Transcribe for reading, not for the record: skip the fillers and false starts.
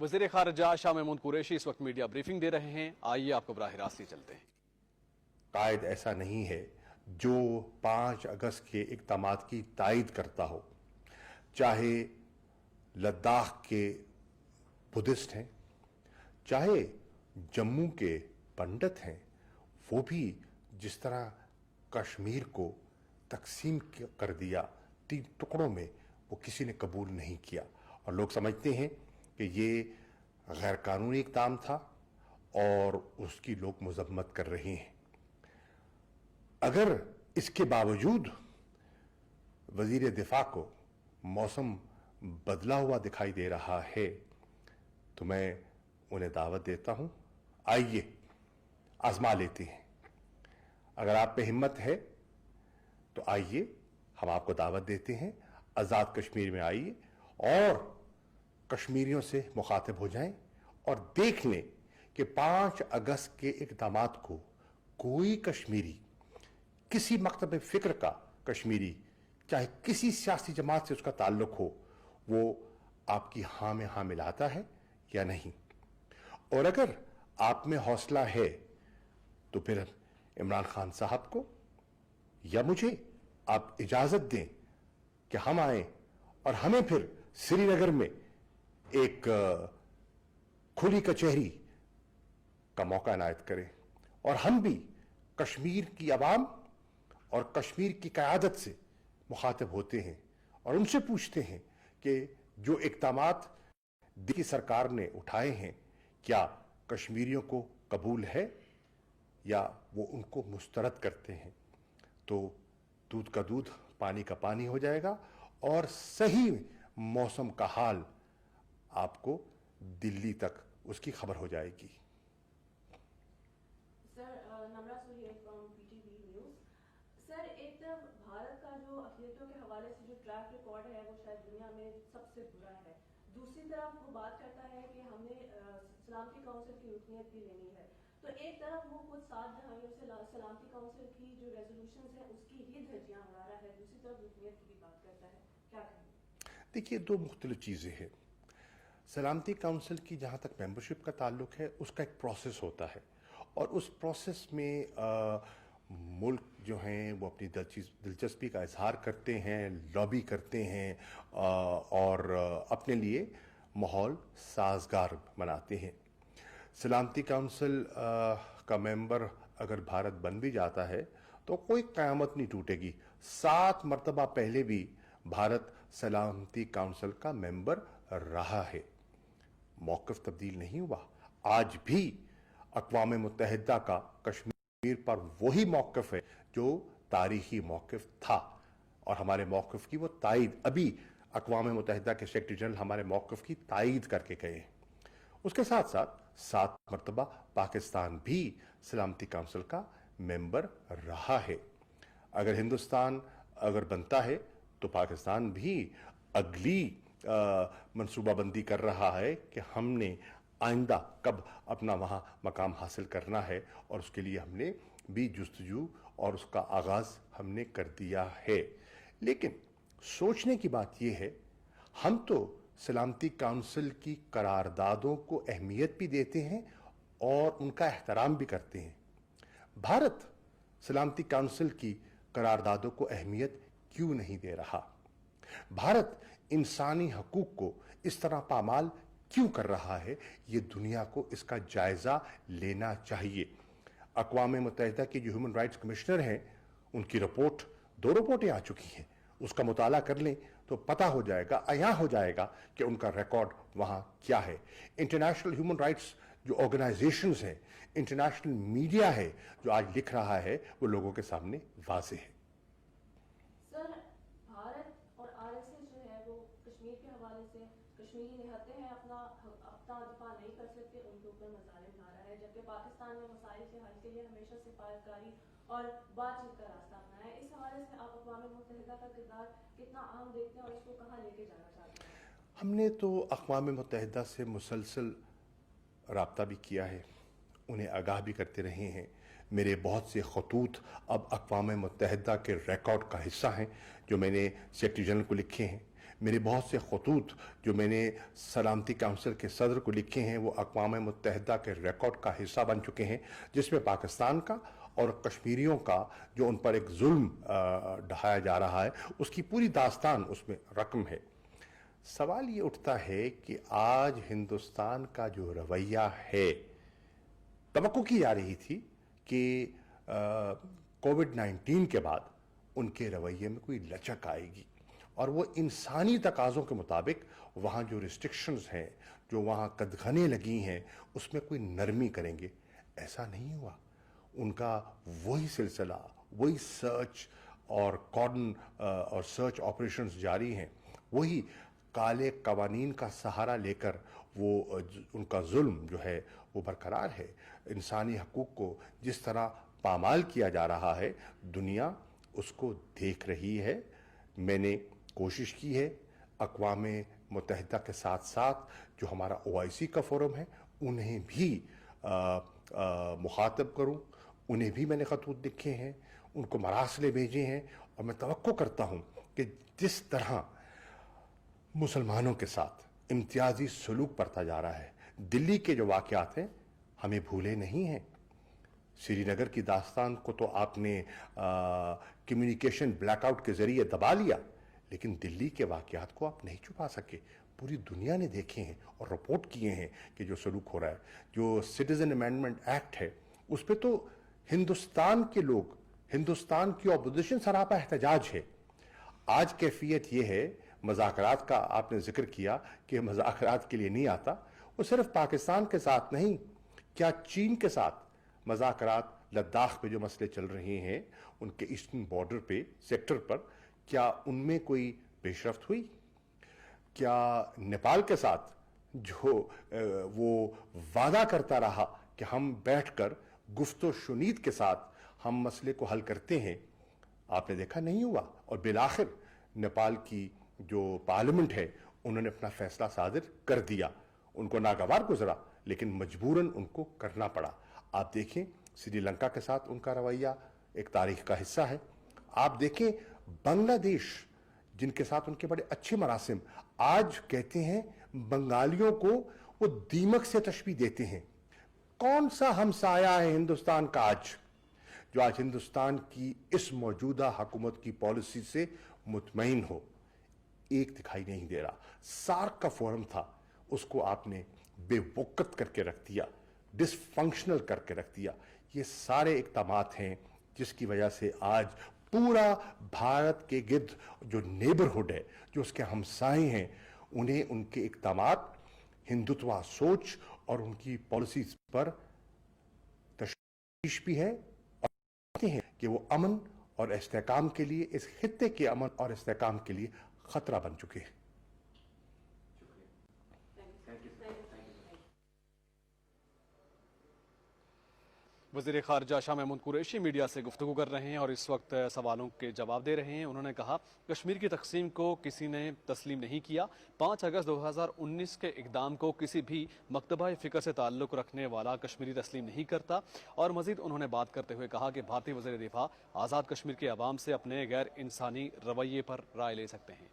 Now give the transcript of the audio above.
وزیر خارجہ شاہ محمود قریشی اس وقت میڈیا بریفنگ دے رہے ہیں، آئیے آپ کو براہ راست ہی چلتے ہیں۔ قائد ایسا نہیں ہے جو 5 اگست کے اقدامات کی تائید کرتا ہو، چاہے لداخ کے بدھسٹ ہیں، چاہے جموں کے پنڈت ہیں، وہ بھی جس طرح کشمیر کو تقسیم کر دیا 3 ٹکڑوں میں، وہ کسی نے قبول نہیں کیا، اور لوگ سمجھتے ہیں کہ یہ غیر قانونی اقدام تھا اور اس کی لوگ مذمت کر رہے ہیں۔ اگر اس کے باوجود وزیر دفاع کو موسم بدلا ہوا دکھائی دے رہا ہے تو میں انہیں دعوت دیتا ہوں، آئیے آزما لیتے ہیں۔ اگر آپ پہ ہمت ہے تو آئیے، ہم آپ کو دعوت دیتے ہیں، آزاد کشمیر میں آئیے اور کشمیریوں سے مخاطب ہو جائیں اور دیکھ لیں کہ 5 اگست کے اقدامات کو کوئی کشمیری، کسی مکتب فکر کا کشمیری، چاہے کسی سیاسی جماعت سے اس کا تعلق ہو، وہ آپ کی ہاں میں ہاں ملاتا ہے یا نہیں۔ اور اگر آپ میں حوصلہ ہے تو پھر عمران خان صاحب کو یا مجھے آپ اجازت دیں کہ ہم آئیں اور ہمیں پھر سری نگر میں ایک کھلی کچہری کا موقع عنایت کریں اور ہم بھی کشمیر کی عوام اور کشمیر کی قیادت سے مخاطب ہوتے ہیں اور ان سے پوچھتے ہیں کہ جو اقدامات دلی سرکار نے اٹھائے ہیں کیا کشمیریوں کو قبول ہے یا وہ ان کو مسترد کرتے ہیں۔ تو دودھ کا دودھ پانی کا پانی ہو جائے گا اور صحیح موسم کا حال آپ کو دلی تک اس کی خبر ہو جائے گی۔ سر ایک طرف بھارت کا جو اقلیتوں کے حوالے سے جو ٹریک ریکارڈ ہے وہ شاید دنیا میں سب سے برا ہے، دوسری طرف وہ بات کرتا ہے کہ ہم نے سلامتی کونسل کی رکنیت بھی لینی ہے، تو ایک طرف وہ کچھ 7 دہائیوں سے سلامتی کونسل کی جو ریزولوشنز ہیں اس کی ہی دھجیاں اڑا رہا ہے، دوسری طرف رکنیت کی بھی بات کرتا ہے، کیا کہیں؟ دیکھیے 2 مختلف چیزیں ہیں۔ سلامتی کونسل کی جہاں تک ممبرشپ کا تعلق ہے اس کا ایک پروسیس ہوتا ہے اور اس پروسیس میں ملک جو ہیں وہ اپنی دلچسپی کا اظہار کرتے ہیں، لابی کرتے ہیں اور اپنے لیے ماحول سازگار بناتے ہیں۔ سلامتی کونسل کا ممبر اگر بھارت بن بھی جاتا ہے تو کوئی قیامت نہیں ٹوٹے گی، 7 مرتبہ پہلے بھی بھارت سلامتی کونسل کا ممبر رہا ہے، موقف تبدیل نہیں ہوا۔ آج بھی اقوام متحدہ کا کشمیر پر وہی موقف ہے جو تاریخی موقف تھا اور ہمارے موقف کی وہ تائید ابھی اقوام متحدہ کے سیکریٹری جنرل ہمارے موقف کی تائید کر کے گئے ہیں۔ اس کے ساتھ ساتھ 7 مرتبہ پاکستان بھی سلامتی کونسل کا ممبر رہا ہے۔ اگر ہندوستان بنتا ہے تو پاکستان بھی اگلی منصوبہ بندی کر رہا ہے کہ ہم نے آئندہ کب اپنا وہاں مقام حاصل کرنا ہے اور اس کے لیے ہم نے بھی جستجو اور اس کا آغاز ہم نے کر دیا ہے۔ لیکن سوچنے کی بات یہ ہے، ہم تو سلامتی کونسل کی قراردادوں کو اہمیت بھی دیتے ہیں اور ان کا احترام بھی کرتے ہیں۔ بھارت سلامتی کونسل کی قراردادوں کو اہمیت کیوں نہیں دے رہا؟ بھارت انسانی حقوق کو اس طرح پامال کیوں کر رہا ہے؟ یہ دنیا کو اس کا جائزہ لینا چاہیے۔ اقوام متحدہ کی جو ہیومن رائٹس کمشنر ہیں ان کی رپورٹ 2 رپورٹیں آ چکی ہیں، اس کا مطالعہ کر لیں تو پتہ ہو جائے گا، عیاں ہو جائے گا کہ ان کا ریکارڈ وہاں کیا ہے۔ انٹرنیشنل ہیومن رائٹس جو آرگنائزیشنز ہیں، انٹرنیشنل میڈیا ہے جو آج لکھ رہا ہے، وہ لوگوں کے سامنے واضح ہے۔ سر بھارت اور RSS جو ہے وہ کشمیر کے حوالے سے کشمیری نہتے ہیں اپنا دفاع نہیں کر سکتے، ان کے اوپر مظالم لا رہا ہے، جبکہ پاکستان نے مسائل کے حل کے لیے ہمیشہ سفارتکاری اور بات چیت کا راستہ اپنایا ہے۔ اس حوالے سے آپ اقوام متحدہ کا کردار کتنا اہم دیکھتے ہیں اور اس کو کہاں لے کے جانا چاہتے ہیں؟ ہم نے تو اقوام متحدہ سے مسلسل رابطہ بھی کیا ہے، انہیں آگاہ بھی کرتے رہے ہیں۔ میرے بہت سے خطوط اب اقوام متحدہ کے ریکارڈ کا حصہ ہیں جو میں نے سیکریٹری جنرل کو لکھے ہیں۔ میرے بہت سے خطوط جو میں نے سلامتی کونسل کے صدر کو لکھے ہیں وہ اقوام متحدہ کے ریکارڈ کا حصہ بن چکے ہیں، جس میں پاکستان کا اور کشمیریوں کا جو ان پر ایک ظلم ڈھایا جا رہا ہے اس کی پوری داستان اس میں رقم ہے۔ سوال یہ اٹھتا ہے کہ آج ہندوستان کا جو رویہ ہے، توقع کی جا رہی تھی کہ کووڈ-19 کے بعد ان کے رویے میں کوئی لچک آئے گی اور وہ انسانی تقاضوں کے مطابق وہاں جو ریسٹرکشنز ہیں، جو وہاں قدغنیں لگی ہیں، اس میں کوئی نرمی کریں گے۔ ایسا نہیں ہوا۔ ان کا وہی سلسلہ، وہی سرچ اور کارڈن اور سرچ آپریشنز جاری ہیں، وہی کالے قوانین کا سہارا لے کر وہ ان کا ظلم جو ہے وہ برقرار ہے۔ انسانی حقوق کو جس طرح پامال کیا جا رہا ہے، دنیا اس کو دیکھ رہی ہے۔ میں نے کوشش کی ہے اقوام متحدہ کے ساتھ ساتھ جو ہمارا OIC کا فورم ہے انہیں بھی مخاطب کروں، انہیں بھی میں نے خطوط لکھے ہیں، ان کو مراسلے بھیجے ہیں، اور میں توقع کرتا ہوں کہ جس طرح مسلمانوں کے ساتھ امتیازی سلوک برتا جا رہا ہے، دلی کے جو واقعات ہیں ہمیں بھولے نہیں ہیں۔ سری نگر کی داستان کو تو آپ نے کمیونیکیشن بلیک آؤٹ کے ذریعے دبا لیا، لیکن دلی کے واقعات کو آپ نہیں چھپا سکے۔ پوری دنیا نے دیکھے ہیں اور رپورٹ کیے ہیں کہ جو سلوک ہو رہا ہے۔ جو سٹیزن امینڈمنٹ ایکٹ ہے اس پہ تو ہندوستان کے لوگ، ہندوستان کی اپوزیشن سراپا احتجاج ہے۔ آج کیفیت یہ ہے، مذاکرات کا آپ نے ذکر کیا کہ مذاکرات کے لیے نہیں آتا، وہ صرف پاکستان کے ساتھ نہیں، کیا چین کے ساتھ مذاکرات لداخ پہ جو مسئلے چل رہے ہیں ان کے ایسٹرن بارڈر پہ سیکٹر پر، کیا ان میں کوئی پیش رفت ہوئی؟ کیا نیپال کے ساتھ جو وہ وعدہ کرتا رہا کہ ہم بیٹھ کر گفت و شنید کے ساتھ ہم مسئلے کو حل کرتے ہیں، آپ نے دیکھا نہیں ہوا؟ اور بالآخر نیپال کی جو پارلیمنٹ ہے انہوں نے اپنا فیصلہ صادر کر دیا، ان کو ناگوار گزرا لیکن مجبوراً ان کو کرنا پڑا۔ آپ دیکھیں سری لنکا کے ساتھ ان کا رویہ ایک تاریخ کا حصہ ہے۔ آپ دیکھیں بنگلہ دیش جن کے ساتھ ان کے بڑے اچھے مراسم، آج کہتے ہیں بنگالیوں کو وہ دیمک سے تشبیہ دیتے ہیں۔ کون سا ہمسایہ ہے ہندوستان کا آج جو آج ہندوستان کی اس موجودہ حکومت کی پالیسی سے مطمئن ہو؟ ایک دکھائی نہیں دے رہا۔ سارک کا فورم تھا، اس کو آپ نے بے وقت کر کے رکھ دیا، ڈس فنکشنل کر کے رکھ دیا۔ یہ سارے اقدامات ہیں جس کی وجہ سے آج پورا بھارت کے گرد جو نیبرہڈ ہے، جو اس کے ہمسائے ہیں، انہیں ان کے اقدامات، ہندوتوا سوچ اور ان کی پالیسیز پر تشویش بھی ہے، اور کہتے ہیں کہ وہ امن اور استحکام کے لیے، اس خطے کے امن اور استحکام کے لیے خطرہ بن چکے ہیں۔ وزیر خارجہ شاہ محمود قریشی میڈیا سے گفتگو کر رہے ہیں اور اس وقت سوالوں کے جواب دے رہے ہیں۔ انہوں نے کہا کشمیر کی تقسیم کو کسی نے تسلیم نہیں کیا۔ 5 اگست 2019 کے اقدام کو کسی بھی مکتبہ فکر سے تعلق رکھنے والا کشمیری تسلیم نہیں کرتا، اور مزید انہوں نے بات کرتے ہوئے کہا کہ بھارتی وزیر دفاع آزاد کشمیر کے عوام سے اپنے غیر انسانی رویے پر رائے لے سکتے ہیں۔